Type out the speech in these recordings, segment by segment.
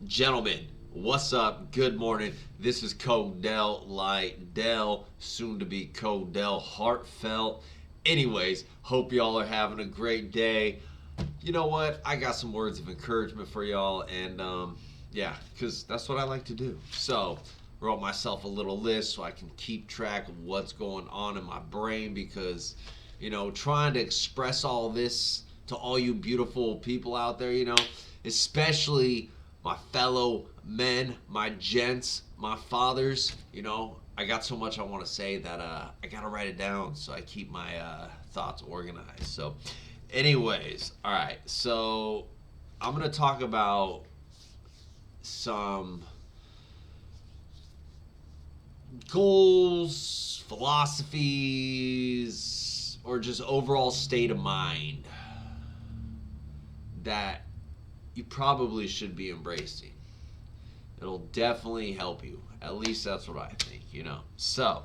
Gentlemen, what's up? Good morning. This is CODELL Lydell, soon to be CODELL Heartfelt. Anyways, hope y'all are having a great day. You know what? I got some words of encouragement for y'all, and yeah, because that's what I like to do. So, wrote myself a little list so I can keep track of what's going on in my brain because, trying to express all this to all you beautiful people out there, especially my fellow men, my gents, my fathers, I got so much I want to say that I got to write it down so I keep my thoughts organized. So, anyways, all right. So, I'm going to talk about some goals, philosophies, or just overall state of mind that you probably should be embracing. It'll definitely help you. At least that's what I think. So,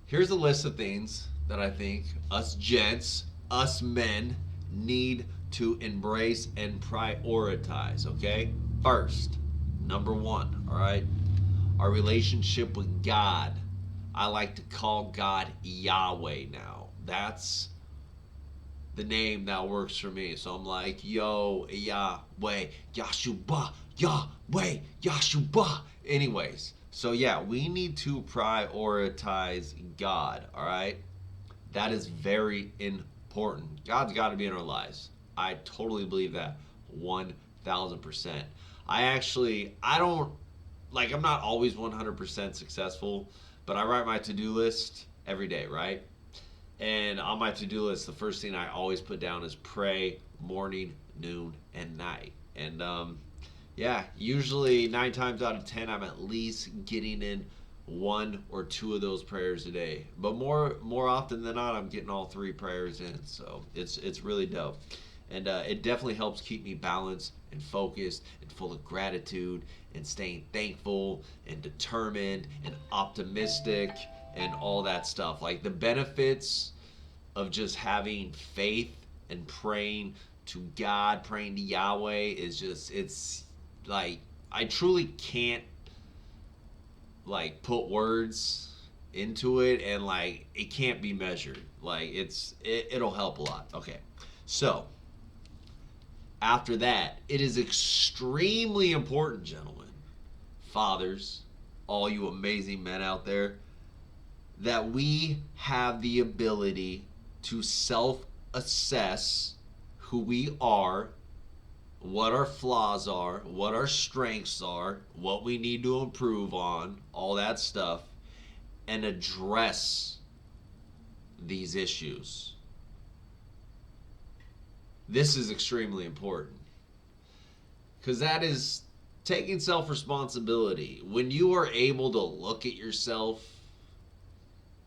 here's a list of things that I think us gents, us men, need to embrace and prioritize, okay? First, number one, all right? Our relationship with God. I like to call God Yahweh now. That's the name that works for me. So I'm like, yo, Yahweh, Yahshua, Yahweh, Yahshua. Anyways, so yeah, we need to prioritize God, all right? That is very important. God's got to be in our lives. I totally believe that 1000%. I don't, like, I'm not always 100% successful, but I write my to do list every day, right? And on my to do list, the first thing I always put down is pray morning, noon, and night. And yeah, usually 9 times out of 10, I'm at least getting in one or two of those prayers a day. But more often than not, I'm getting all three prayers in. So it's really dope. And it definitely helps keep me balanced and focused and full of gratitude and staying thankful and determined and optimistic and all that stuff. Like the benefits of just having faith and praying to God, praying to Yahweh is just, it's like, I truly can't like put words into it, and like it can't be measured. Like it'll help a lot. Okay. So, after that, it is extremely important, gentlemen, fathers, all you amazing men out there, that we have the ability to self assess who we are, what our flaws are, what our strengths are, what we need to improve on, all that stuff, and address these issues. This is extremely important because that is taking self responsibility. When you are able to look at yourself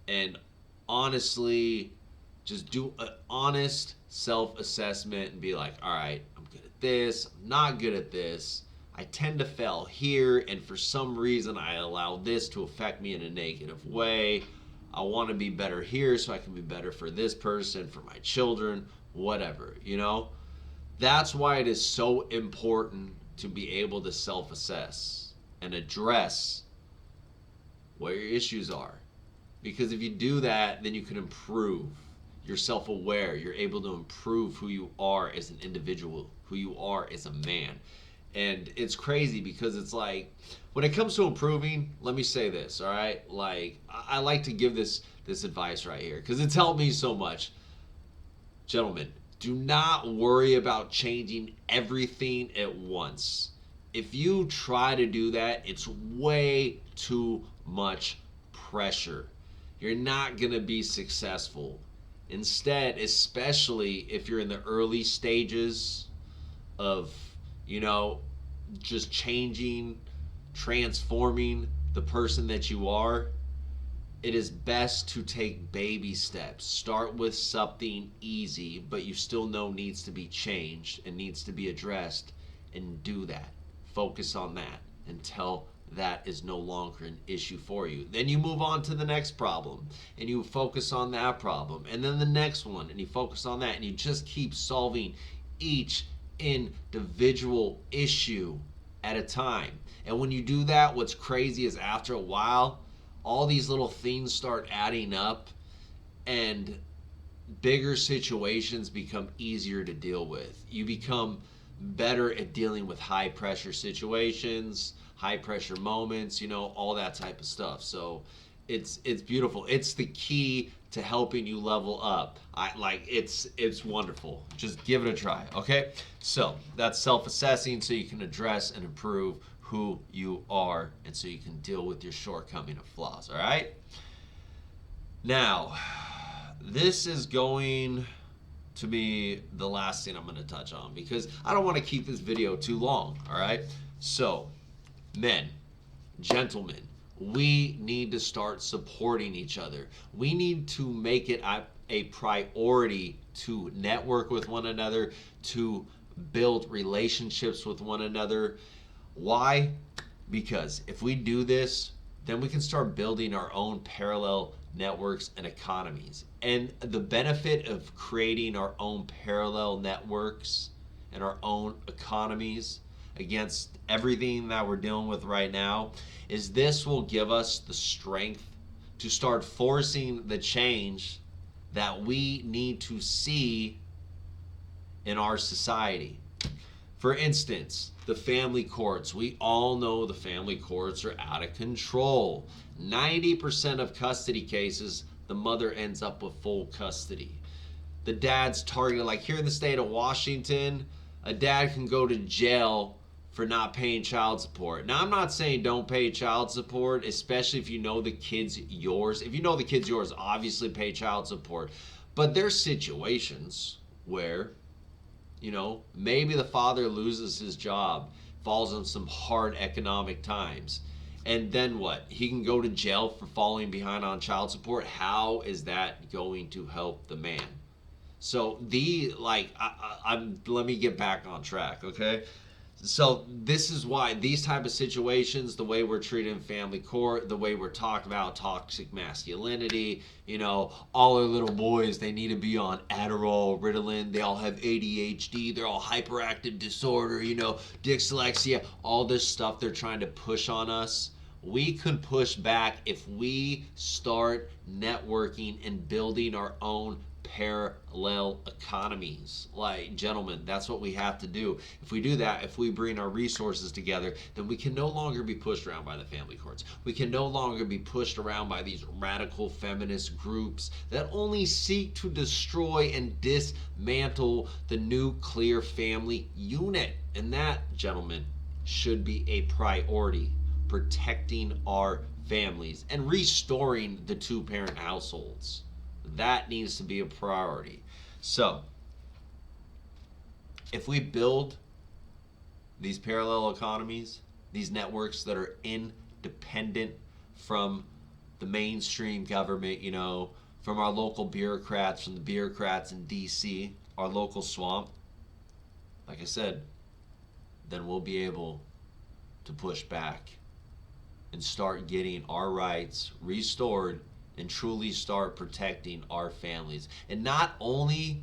and honestly just do an honest self assessment and be like, all right, I'm good at this, I'm not good at this, I tend to fail here, and for some reason I allow this to affect me in a negative way. I want to be better here so I can be better for this person, for my children, whatever. That's why it is so important to be able to self assess and address what your issues are. Because if you do that, then you can improve. You're self aware. You're able to improve who you are as an individual, who you are as a man. And it's crazy because it's like, when it comes to improving, let me say this, all right? Like, I like to give this advice right here because it's helped me so much. Gentlemen, do not worry about changing everything at once. If you try to do that, it's way too much pressure. You're not going to be successful. Instead, especially if you're in the early stages of, just changing, transforming the person that you are, it is best to take baby steps. Start with something easy, but you still know needs to be changed and needs to be addressed, and do that. Focus on that until that is no longer an issue for you. Then you move on to the next problem and you focus on that problem, and then the next one and you focus on that, and you just keep solving each individual issue at a time. And when you do that, what's crazy is after a while, all these little things start adding up, and bigger situations become easier to deal with. You become better at dealing with high pressure situations, high pressure moments, all that type of stuff. So it's beautiful. It's the key to helping you level up. It's wonderful. Just give it a try, okay? So, that's self-assessing so you can address and improve who you are and so you can deal with your shortcoming of flaws, all right? Now, this is going to be the last thing I'm going to touch on because I don't want to keep this video too long, all right? So, men, gentlemen, we need to start supporting each other. We need to make it a priority to network with one another, to build relationships with one another. Why? Because if we do this, then we can start building our own parallel networks and economies. And the benefit of creating our own parallel networks and our own economies against everything that we're dealing with right now is this will give us the strength to start forcing the change that we need to see in our society. For instance, the family courts. We all know the family courts are out of control. 90% of custody cases, the mother ends up with full custody. The dad's targeted, like here in the state of Washington, a dad can go to jail for not paying child support. Now, I'm not saying don't pay child support, especially if you know the kid's yours. If you know the kid's yours, obviously pay child support. But there's situations where, maybe the father loses his job, falls on some hard economic times. And then what? He can go to jail for falling behind on child support. How is that going to help the man? So let me get back on track, okay? So this is why these type of situations, the way we're treated in family court, the way we're talking about toxic masculinity, all our little boys, they need to be on Adderall, Ritalin, they all have ADHD, they're all hyperactive disorder, dyslexia, all this stuff they're trying to push on us. We could push back if we start networking and building our own parallel economies. Like, gentlemen, that's what we have to do. If we do that, if we bring our resources together, then we can no longer be pushed around by the family courts. We can no longer be pushed around by these radical feminist groups that only seek to destroy and dismantle the nuclear family unit. And that, gentlemen, should be a priority. Protecting our families and restoring the two-parent households. That needs to be a priority. So, if we build these parallel economies, these networks that are independent from the mainstream government, from our local bureaucrats, from the bureaucrats in DC, our local swamp, like I said, then we'll be able to push back and start getting our rights restored and truly start protecting our families. And not only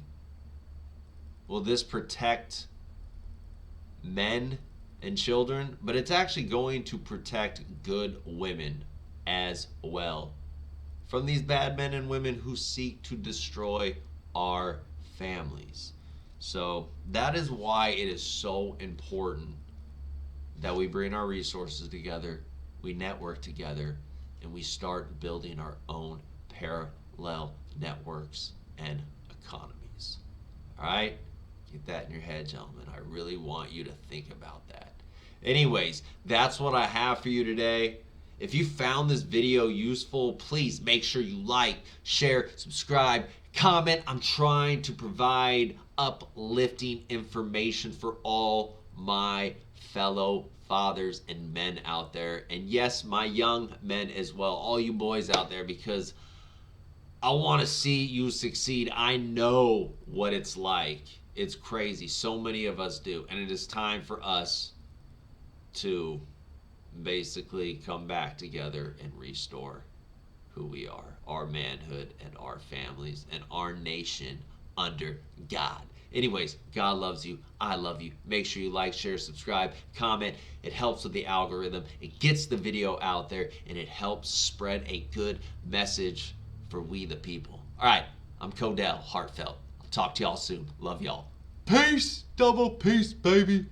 will this protect men and children, but it's actually going to protect good women as well from these bad men and women who seek to destroy our families. So that is why it is so important that we bring our resources together, we network together, and we start building our own parallel networks and economies. All right? Get that in your head, gentlemen. I really want you to think about that. Anyways, that's what I have for you today. If you found this video useful, please make sure you like, share, subscribe, comment. I'm trying to provide uplifting information for all my fellow fathers and men out there, and yes, my young men as well, all you boys out there, because I want to see you succeed. I know what it's like. It's crazy. So many of us do, and it is time for us to basically come back together and restore who we are, our manhood and our families and our nation under God. Anyways, God loves you. I love you. Make sure you like, share, subscribe, comment. It helps with the algorithm. It gets the video out there, and it helps spread a good message for we the people. All right, I'm CODELL, heartfelt. I'll talk to y'all soon. Love y'all. Peace, double peace, baby.